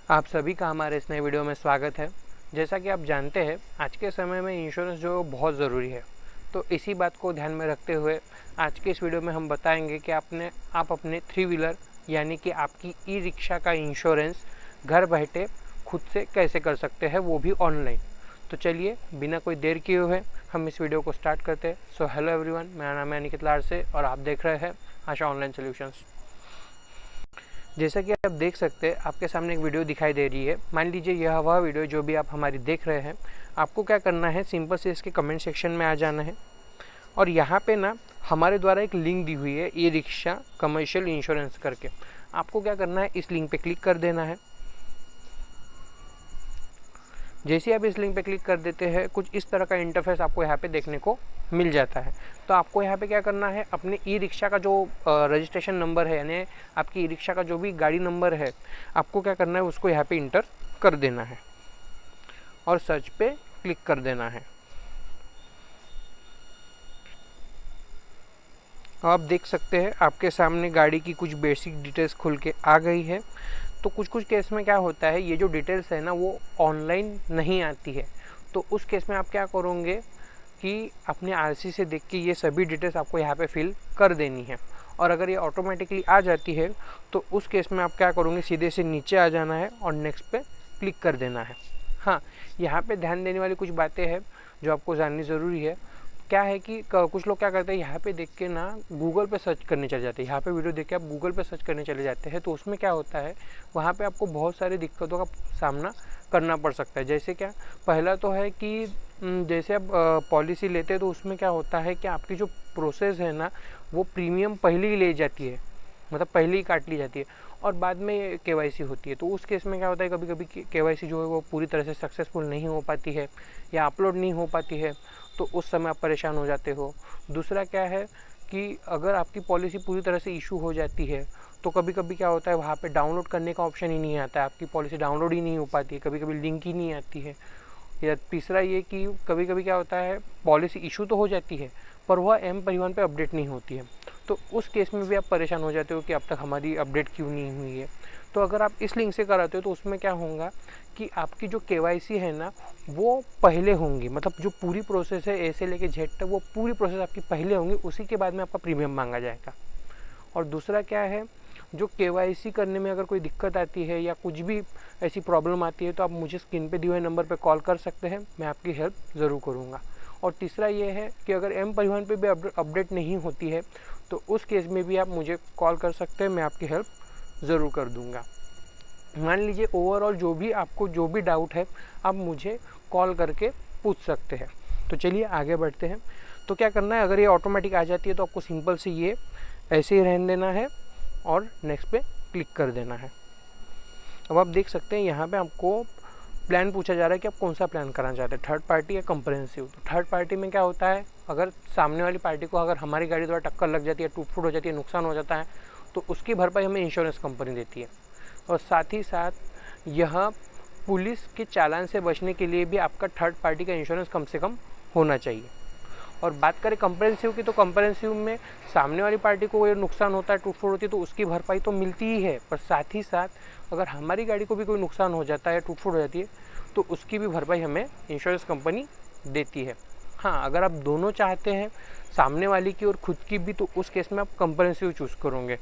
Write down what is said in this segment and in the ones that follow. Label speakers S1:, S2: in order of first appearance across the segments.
S1: आप सभी का हमारे इस नए वीडियो में स्वागत है। जैसा कि आप जानते हैं, आज के समय में इंश्योरेंस जो बहुत ज़रूरी है, तो इसी बात को ध्यान में रखते हुए आज के इस वीडियो में हम बताएंगे कि आप अपने 3 व्हीलर यानी कि आपकी ई रिक्शा का इंश्योरेंस घर बैठे खुद से कैसे कर सकते हैं, वो भी ऑनलाइन। तो चलिए बिना कोई देर किए हुए हम इस वीडियो को स्टार्ट करते हैं। सो हेलो एवरीवन, मेरा नाम है अनिकेत लाड से और आप देख रहे हैं आशा ऑनलाइन सोल्यूशंस। जैसा कि आप देख सकते हैं, आपके सामने एक वीडियो दिखाई दे रही है। मान लीजिए यह वह वीडियो जो भी आप हमारी देख रहे हैं। आपको क्या करना है, सिंपल से इसके कमेंट सेक्शन में आ जाना है और यहाँ पे ना हमारे द्वारा एक लिंक दी हुई है, ई रिक्शा कमर्शियल इंश्योरेंस करके। आपको क्या करना है, इस लिंक पे क्लिक कर देना है। जैसे आप इस लिंक पे क्लिक कर देते हैं, कुछ इस तरह का इंटरफेस आपको यहाँ पे देखने को मिल जाता है। तो आपको यहाँ पे क्या करना है, अपने ई रिक्शा का जो रजिस्ट्रेशन नंबर है, यानी आपकी ई रिक्शा का जो भी गाड़ी नंबर है, आपको क्या करना है, उसको यहाँ पे इंटर कर देना है और सर्च पे क्लिक कर देना है। आप देख सकते हैं आपके सामने गाड़ी की कुछ बेसिक डिटेल्स खुल के आ गई है। तो कुछ केस में क्या होता है, ये जो डिटेल्स है ना वो ऑनलाइन नहीं आती है। तो उस केस में आप क्या करोगे कि अपने आरसी से देख के ये सभी डिटेल्स आपको यहाँ पे फिल कर देनी है। और अगर ये ऑटोमेटिकली आ जाती है तो उस केस में आप क्या करोगे, सीधे से नीचे आ जाना है और नेक्स्ट पे क्लिक कर देना है। हाँ, यहाँ पे ध्यान देने वाली कुछ बातें हैं जो आपको जाननी ज़रूरी है। क्या है कि कुछ लोग क्या करते हैं, यहाँ पे देख के ना गूगल पे सर्च करने चले जाते हैं। यहाँ पे वीडियो देख के आप गूगल पे सर्च करने चले जाते हैं, तो उसमें क्या होता है, वहाँ पे आपको बहुत सारी दिक्कतों का सामना करना पड़ सकता है। जैसे क्या, पहला तो है कि जैसे आप पॉलिसी लेते हैं तो उसमें क्या होता है कि आपकी जो प्रोसेस है ना, वो प्रीमियम पहले ही ले जाती है, मतलब पहले ही काट ली जाती है और बाद में केवाईसी होती है। तो उस केस में क्या होता है, कभी कभी केवाईसी जो है वो पूरी तरह से सक्सेसफुल नहीं हो पाती है या अपलोड नहीं हो पाती है, तो उस समय आप परेशान हो जाते हो। दूसरा क्या है कि अगर आपकी पॉलिसी पूरी तरह से इशू हो जाती है तो कभी कभी क्या होता है, वहाँ पे डाउनलोड करने का ऑप्शन ही नहीं आता है, आपकी पॉलिसी डाउनलोड ही नहीं हो पाती है, कभी कभी लिंक ही नहीं आती है। या तीसरा ये कि कभी कभी क्या होता है, पॉलिसी इशू तो हो जाती है पर वह एम परिवहन पे अपडेट नहीं होती है। तो उस केस में भी आप परेशान हो जाते हो कि अब तक हमारी अपडेट क्यों नहीं हुई है। तो अगर आप इस लिंक से कराते हो तो उसमें क्या होगा कि आपकी जो केवाईसी है ना वो पहले होंगी, मतलब जो पूरी प्रोसेस है ए से लेके जेड तक वो पूरी प्रोसेस आपकी पहले होंगी, उसी के बाद में आपका प्रीमियम मांगा जाएगा। और दूसरा क्या है, जो केवाईसी करने में अगर कोई दिक्कत आती है या कुछ भी ऐसी प्रॉब्लम आती है तो आप मुझे स्क्रीन पे दिए हुए नंबर पे कॉल कर सकते हैं, मैं आपकी हेल्प ज़रूर करूँगा। और तीसरा ये है कि अगर एम परिवहन पे भी अपडेट नहीं होती है तो उस केस में भी आप मुझे कॉल कर सकते हैं, मैं आपकी हेल्प ज़रूर कर दूँगा। मान लीजिए ओवरऑल जो भी डाउट है आप मुझे कॉल करके पूछ सकते हैं। तो चलिए आगे बढ़ते हैं। तो क्या करना है, अगर ये ऑटोमेटिक आ जाती है तो आपको सिंपल से ये ऐसे ही रहने देना है और नेक्स्ट पे क्लिक कर देना है। अब आप देख सकते हैं यहाँ पे आपको प्लान पूछा जा रहा है कि आप कौन सा प्लान कराना चाहते हैं, थर्ड पार्टी या कंप्रहेंसिव। तो थर्ड पार्टी में क्या होता है, अगर सामने वाली पार्टी को अगर हमारी गाड़ी द्वारा टक्कर लग जाती है, टूट फूट हो जाती है, नुकसान हो जाता है, तो उसकी भरपाई हमें इंश्योरेंस कंपनी देती है। और साथ ही साथ यह पुलिस के चालान से बचने के लिए भी आपका थर्ड पार्टी का इंश्योरेंस कम से कम होना चाहिए। और बात करें कंप्रहेंसिव की, तो कंप्रहेंसिव में सामने वाली पार्टी को कोई नुकसान होता है, टूट फूट होती है, तो उसकी भरपाई तो मिलती ही है, पर साथ ही साथ अगर हमारी गाड़ी को भी कोई नुकसान हो जाता है, टूट फूट हो जाती है, तो उसकी भी भरपाई हमें इंश्योरेंस कंपनी देती है। हाँ, अगर आप दोनों चाहते हैं, सामने वाली की और खुद की भी, तो उस केस में आप कंप्रहेंसिव चूज़ करोगे।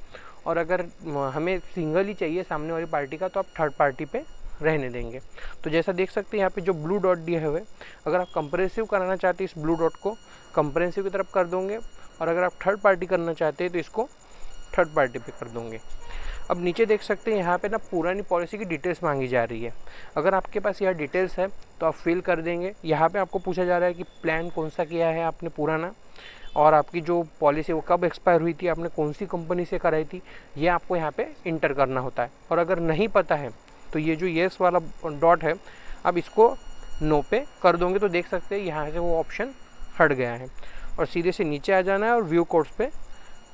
S1: और अगर हमें सिंगल ही चाहिए सामने वाली पार्टी का, तो आप थर्ड पार्टी पे रहने देंगे। तो जैसा देख सकते हैं यहाँ पे जो ब्लू डॉट दिया हुआ है, अगर आप कंप्रहेंसिव कराना चाहते हैं इस ब्लू डॉट को कंप्रहेंसिव की तरफ कर दोगे, और अगर आप थर्ड पार्टी करना चाहते हैं तो इसको थर्ड पार्टी पे कर दोगे। अब नीचे देख सकते हैं यहाँ पे ना पुरानी पॉलिसी की डिटेल्स मांगी जा रही है। अगर आपके पास यह डिटेल्स है तो आप फिल कर देंगे। यहाँ पे आपको पूछा जा रहा है कि प्लान कौन सा किया है आपने पुराना, और आपकी जो पॉलिसी वो कब एक्सपायर हुई थी, आपने कौन सी कंपनी से कराई थी, ये आपको यहाँ पे इंटर करना होता है। और अगर नहीं पता है तो ये जो येस वाला डॉट है, आप इसको नो पे कर दोगे तो देख सकते हैं यहाँ से वो ऑप्शन हट गया है और सीधे से नीचे आ जाना है और व्यू कोड्स पे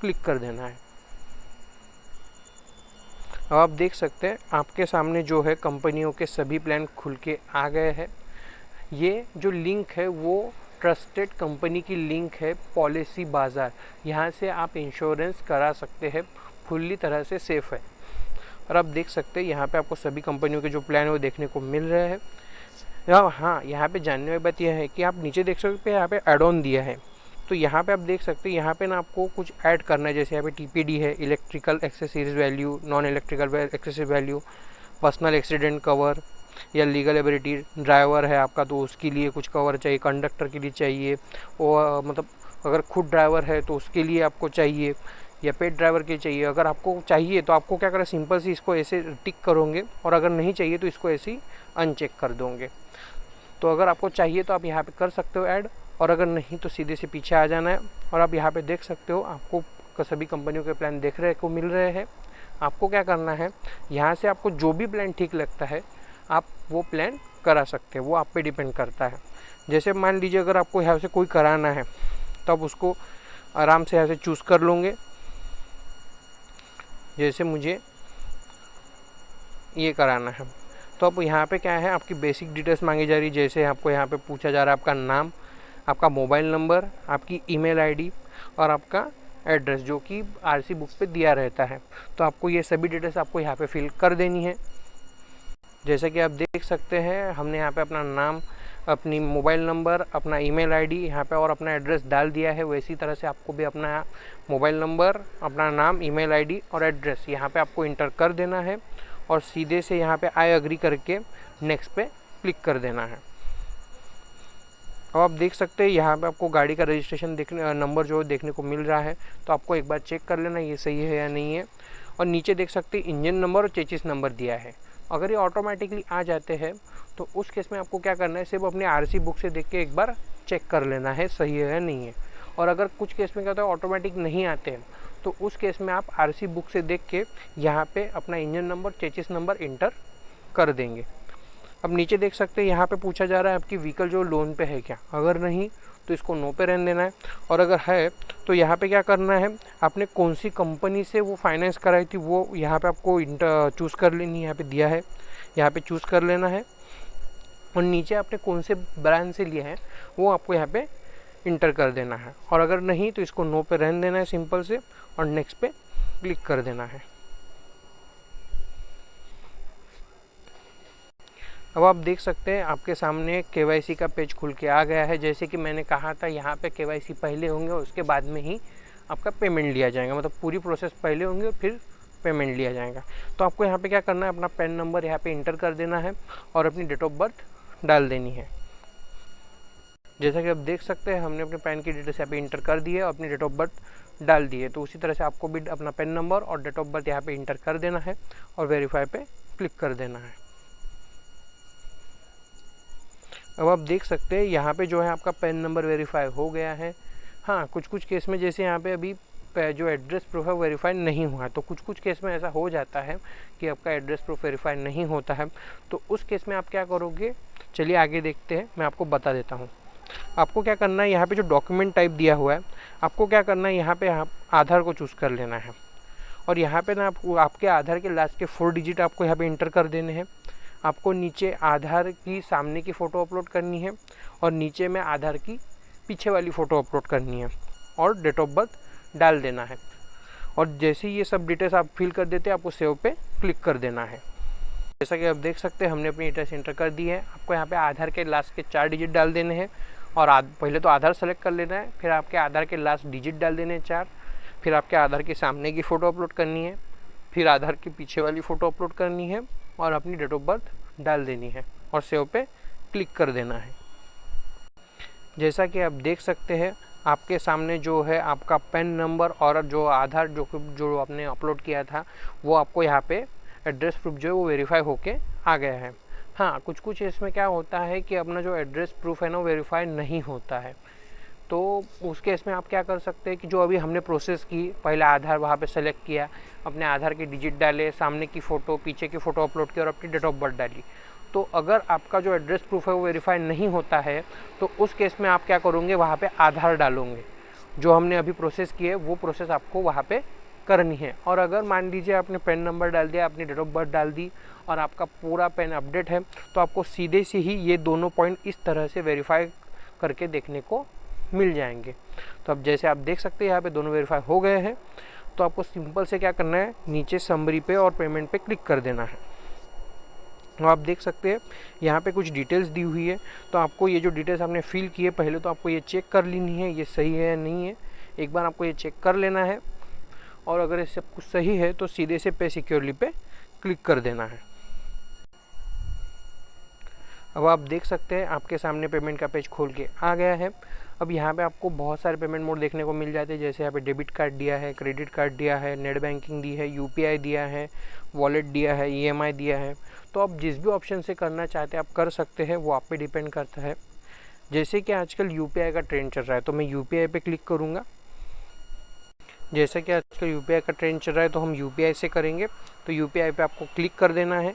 S1: क्लिक कर देना है। अब आप देख सकते हैं आपके सामने जो है कंपनियों के सभी प्लान खुल के आ गए हैं। ये जो लिंक है वो ट्रस्टेड कंपनी की लिंक है, पॉलिसी बाज़ार। यहाँ से आप इंश्योरेंस करा सकते हैं, फुल्ली तरह से सेफ़ है। और आप देख सकते हैं यहाँ पे आपको सभी कंपनियों के जो प्लान है वो देखने को मिल रहे हैं। हाँ, यहाँ पे जानने वाली बात यह है कि आप नीचे देख सकते हैं यहाँ पे एड ऑन दिया है। तो यहाँ पे आप देख सकते हैं यहाँ पे ना आपको कुछ ऐड करना है, जैसे यहाँ पे टीपीडी है, electrical accessories value, non electrical accessories value, personal accident cover या लीगल एबिलिटी। ड्राइवर है आपका तो उसके लिए कुछ कवर चाहिए, कंडक्टर के लिए चाहिए, और मतलब अगर खुद ड्राइवर है तो उसके लिए आपको चाहिए, या पेड ड्राइवर के चाहिए। अगर आपको चाहिए तो आपको क्या करें, सिंपल सी इसको ऐसे टिक करोगे, और अगर नहीं चाहिए तो इसको ऐसे ही अनचेक कर दोगे। तो अगर आपको चाहिए तो आप यहाँ पे कर सकते हो ऐड, और अगर नहीं तो सीधे से पीछे आ जाना है। और आप यहाँ पे देख सकते हो आपको सभी कंपनियों के प्लान देखने को मिल रहे हैं। आपको क्या करना है, यहाँ से आपको जो भी प्लान ठीक लगता है आप वो प्लान करा सकते हैं, वो आप पे डिपेंड करता है। जैसे मान लीजिए अगर आपको यहाँ से कोई कराना है तो आप उसको आराम से यहाँ से चूज़ कर लोगे। जैसे मुझे ये कराना है तो अब यहाँ पे क्या है, आपकी बेसिक डिटेल्स मांगी जा रही है। जैसे आपको यहाँ पे पूछा जा रहा है आपका नाम, आपका मोबाइल नंबर, आपकी ईमेल आईडी और आपका एड्रेस, जो कि आरसी बुक पे दिया रहता है। तो आपको ये सभी डिटेल्स आपको यहाँ पे फिल कर देनी है। जैसा कि आप देख सकते हैं हमने यहाँ पे अपना नाम, अपनी मोबाइल नंबर, अपना ईमेल आईडी यहाँ पे और अपना एड्रेस डाल दिया है। वैसी तरह से आपको भी अपना मोबाइल नंबर, अपना नाम, ईमेल आईडी और एड्रेस यहाँ पे आपको इंटर कर देना है, और सीधे से यहाँ पे आई अग्री करके नेक्स्ट पे क्लिक कर देना है। अब आप देख सकते हैं यहाँ पे आपको गाड़ी का रजिस्ट्रेशन नंबर जो देखने को मिल रहा है। तो आपको एक बार चेक कर लेना ये सही है या नहीं है। और नीचे देख सकते हैं इंजन नंबर और चेसिस नंबर दिया है। अगर ये ऑटोमेटिकली आ जाते हैं तो उस केस में आपको क्या करना है, सिर्फ अपनी आरसी बुक से देख के एक बार चेक कर लेना है सही है या नहीं है। और अगर कुछ केस में क्या होता है ऑटोमेटिक नहीं आते हैं तो उस केस में आप आरसी बुक से देख के यहाँ पे अपना engine number, chassis number inter कर देंगे। अब नीचे देख सकते हैं यहाँ पे पूछा जा रहा है आपकी व्हीकल जो लोन पे है क्या, अगर नहीं तो इसको नो पे रहने देना है। और अगर है तो यहाँ पे क्या करना है, आपने कौन सी कंपनी से वो फाइनेंस कराई थी वो यहाँ पे आपको चूज़ कर लेनी है। यहाँ पे दिया है, यहाँ पे चूज़ कर लेना है। और नीचे आपने कौन से ब्रांड से लिया है वो आपको यहाँ पे इंटर कर देना है। और अगर नहीं तो इसको नो पे रहने देना है सिंपल से, और नेक्स्ट पे क्लिक कर देना है। अब आप देख सकते हैं आपके सामने केवाईसी का पेज खुल के आ गया है। जैसे कि मैंने कहा था यहाँ पे केवाईसी पहले होंगे और उसके बाद में ही आपका पेमेंट लिया जाएगा, मतलब पूरी प्रोसेस पहले होंगी और फिर पेमेंट लिया जाएगा। तो आपको यहाँ पे क्या करना है, अपना पैन नंबर यहाँ पे इंटर कर देना है और अपनी डेट ऑफ बर्थ डाल देनी है। जैसा कि आप देख सकते हैं हमने अपने पैन की डिटेल्स यहाँ पे इंटर कर दी है और अपनी डेट ऑफ बर्थ डाल दी है। तो उसी तरह से आपको भी अपना पैन नंबर और डेट ऑफ बर्थ यहाँ पे इंटर कर देना है और वेरीफाई पे क्लिक कर देना है। अब आप देख सकते हैं यहाँ पे जो है आपका पैन नंबर वेरीफाई हो गया है। हाँ, कुछ केस में जैसे यहाँ पे अभी जो एड्रेस प्रूफ है वेरीफाई नहीं हुआ है, तो कुछ केस में ऐसा हो जाता है कि आपका एड्रेस प्रूफ वेरीफाई नहीं होता है। तो उस केस में आप क्या करोगे, चलिए आगे देखते हैं, मैं आपको बता देता हूँ। आपको क्या करना है, यहाँ पे जो डॉक्यूमेंट टाइप दिया हुआ है आपको क्या करना है, यहाँ पे आधार को चूज़ कर लेना है। और यहाँ पे ना आपके आधार के लास्ट के 4 डिजिट आपको यहाँ पे इंटर कर देने हैं। आपको नीचे आधार की सामने की फ़ोटो अपलोड करनी है और नीचे में आधार की पीछे वाली फ़ोटो अपलोड करनी है और डेट ऑफ बर्थ डाल देना है। और जैसे ही ये सब डिटेल्स आप फिल कर देते हैं आपको सेव पे क्लिक कर देना है। जैसा कि आप देख सकते हैं हमने अपनी डिटेल्स इंटर कर दी है। आपको यहाँ पे आधार के लास्ट के 4 डिजिट डाल देने हैं और पहले तो आधार सेलेक्ट कर लेना है, फिर आपके आधार के लास्ट डिजिट डाल देने हैं 4, फिर आपके आधार के सामने की फ़ोटो अपलोड करनी है, फिर आधार की पीछे वाली फ़ोटो अपलोड करनी है और अपनी डेट ऑफ बर्थ डाल देनी है और सेव पे क्लिक कर देना है। जैसा कि आप देख सकते हैं आपके सामने जो है आपका पैन नंबर और जो आधार जो आपने अपलोड किया था वो आपको यहाँ पे एड्रेस प्रूफ जो है वो वेरीफाई होके आ गया है। हाँ, कुछ इसमें क्या होता है कि अपना जो एड्रेस प्रूफ है ना वेरीफाई नहीं होता है। तो उस केस में आप क्या कर सकते हैं कि जो अभी हमने प्रोसेस की, पहले आधार वहाँ पे सेलेक्ट किया, अपने आधार के डिजिट डाले, सामने की फ़ोटो पीछे की फ़ोटो अपलोड की और अपनी डेट ऑफ बर्थ डाली। तो अगर आपका जो एड्रेस प्रूफ है वो वेरीफाई नहीं होता है तो उस केस में आप क्या करोगे, वहाँ पे आधार डालोगे। जो हमने अभी प्रोसेस की है वो प्रोसेस आपको वहाँ पे करनी है। और अगर मान लीजिए आपने पैन नंबर डाल दिया, अपनी डेट ऑफ बर्थ डाल दी और आपका पूरा पैन अपडेट है तो आपको सीधे से ही ये दोनों पॉइंट इस तरह से वेरीफाई करके देखने को मिल जाएंगे। तो अब जैसे आप देख सकते हैं यहाँ पे दोनों वेरीफाई हो गए हैं। तो आपको सिंपल से क्या करना है, नीचे समरी पे और पेमेंट पे क्लिक कर देना है। तो आप देख सकते हैं यहाँ पे कुछ डिटेल्स दी हुई है। तो आपको ये जो डिटेल्स आपने फिल की है पहले तो आपको ये चेक कर लेनी है ये सही है या नहीं है। एक बार आपको ये चेक कर लेना है और अगर ये सब कुछ सही है तो सीधे से पे सिक्योरली पे क्लिक कर देना है। अब आप देख सकते हैं आपके सामने पेमेंट का पेज खोल के आ गया है। अब यहाँ पे आपको बहुत सारे पेमेंट मोड देखने को मिल जाते हैं, जैसे यहाँ पे डेबिट कार्ड दिया है, क्रेडिट कार्ड दिया है, नेट बैंकिंग दी है, यूपीआई दिया है, वॉलेट दिया है, ईएमआई दिया है। तो आप जिस भी ऑप्शन से करना चाहते हैं आप कर सकते हैं, वो आप पे डिपेंड करता है। जैसे कि आजकल यूपीआई का ट्रेंड चल रहा है तो मैं यूपीआई पे क्लिक करूँगा। जैसे कि आजकल यूपीआई का ट्रेंड चल रहा है तो हम यूपीआई से करेंगे। तो यूपीआई पे आपको क्लिक कर देना है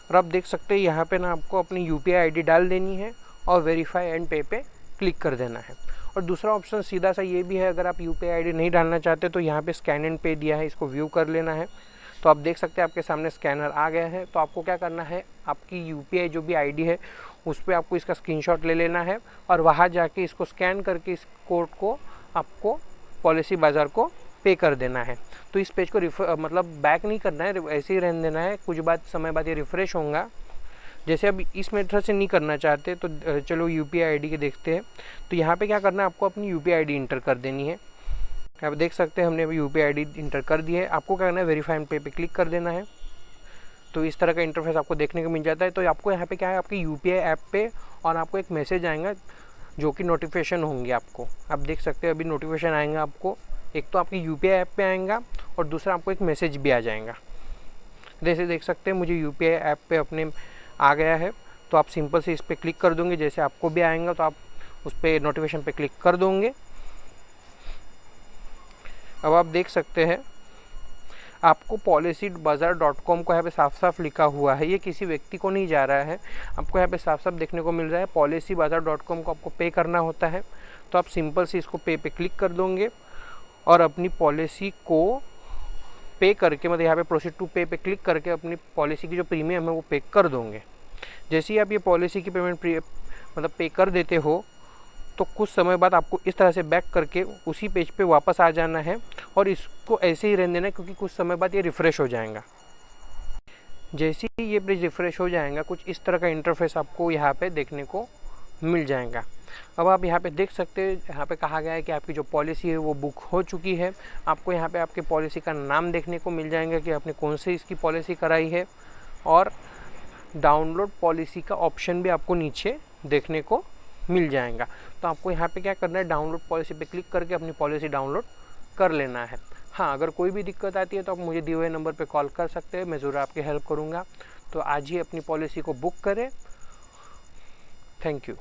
S1: और आप देख सकते हैं यहाँ पे ना आपको अपनी यूपीआई आईडी डाल देनी है और वेरीफाई एंड पे पे क्लिक कर देना है। और दूसरा ऑप्शन सीधा सा ये भी है, अगर आप यूपीआई आईडी नहीं डालना चाहते तो यहाँ पे स्कैन एंड पे दिया है, इसको व्यू कर लेना है। तो आप देख सकते हैं आपके सामने स्कैनर आ गया है। तो आपको क्या करना है, आपकी यूपीआई जो भी आईडी है उस पर आपको इसका स्क्रीनशॉट ले लेना है और वहाँ जाके इसको स्कैन करके इस कोड को आपको पॉलिसी बाज़ार को पे कर देना है। तो इस पेज को मतलब बैक नहीं करना है, ऐसे ही रहने देना है। कुछ समय बाद ये रिफ़्रेश होगा। जैसे अब इस मेथड से नहीं करना चाहते तो चलो यूपीआई आईडी के देखते हैं। तो यहाँ पे क्या करना है, आपको अपनी यूपीआई आईडी इंटर कर देनी है। आप देख सकते हैं हमने अभी यूपीआई आईडी इंटर कर दी है। आपको क्या करना है, वेरीफाई एंड पे पे क्लिक कर देना है। तो इस तरह का इंटरफेस आपको देखने को मिल जाता है। तो आपको यहाँ पे क्या है, आपकी यूपीआई ऐप पे और आपको एक मैसेज आएगा जो कि नोटिफिकेशन होंगे आपको। आप देख सकते हैं अभी नोटिफिकेशन आएगा आपको, एक तो आपकी यूपीआई ऐप पे आएगा और दूसरा आपको एक मैसेज भी आ जाएगा। जैसे देख सकते हैं मुझे यूपीआई ऐप पे अपने आ गया है। तो आप सिंपल से इस पर क्लिक कर दोगे, जैसे आपको भी आएगा तो आप उस पर नोटिफिकेशन पे क्लिक कर दोगे। अब आप देख सकते हैं आपको policybazaar.com को यहाँ पे साफ साफ लिखा हुआ है, ये किसी व्यक्ति को नहीं जा रहा है। आपको यहाँ पे साफ साफ देखने को मिल रहा है policybazaar.com को आपको पे करना होता है। तो आप सिंपल से इसको पे पे क्लिक कर दोगे और अपनी पॉलिसी को पे करके, मतलब यहाँ पे प्रोसीड टू पे पे क्लिक करके अपनी पॉलिसी की जो प्रीमियम है वो पे कर दोगे। जैसे ही आप ये पॉलिसी की पेमेंट मतलब पे कर देते हो तो कुछ समय बाद आपको इस तरह से बैक करके उसी पेज पे वापस आ जाना है और इसको ऐसे ही रहने देना है, क्योंकि कुछ समय बाद ये रिफ़्रेश हो जाएगा। जैसे ही ये पेज रिफ़्रेश हो जाएगा कुछ इस तरह का इंटरफेस आपको यहाँ पे देखने को मिल जाएगा। अब आप यहाँ पे देख सकते हैं, यहाँ पे कहा गया है कि आपकी जो पॉलिसी है वो बुक हो चुकी है। आपको यहाँ पे आपके पॉलिसी का नाम देखने को मिल जाएगा कि आपने कौन सी इसकी पॉलिसी कराई है, और डाउनलोड पॉलिसी का ऑप्शन भी आपको नीचे देखने को मिल जाएगा। तो आपको यहाँ पे क्या करना है, डाउनलोड पॉलिसी पे क्लिक करके अपनी पॉलिसी डाउनलोड कर लेना है। हाँ, अगर कोई भी दिक्कत आती है तो आप मुझे दिए हुए नंबर पे कॉल कर सकते हैं, मैं ज़रूर आपकी हेल्प करूँगा। तो आज ही अपनी पॉलिसी को बुक करें। Thank you.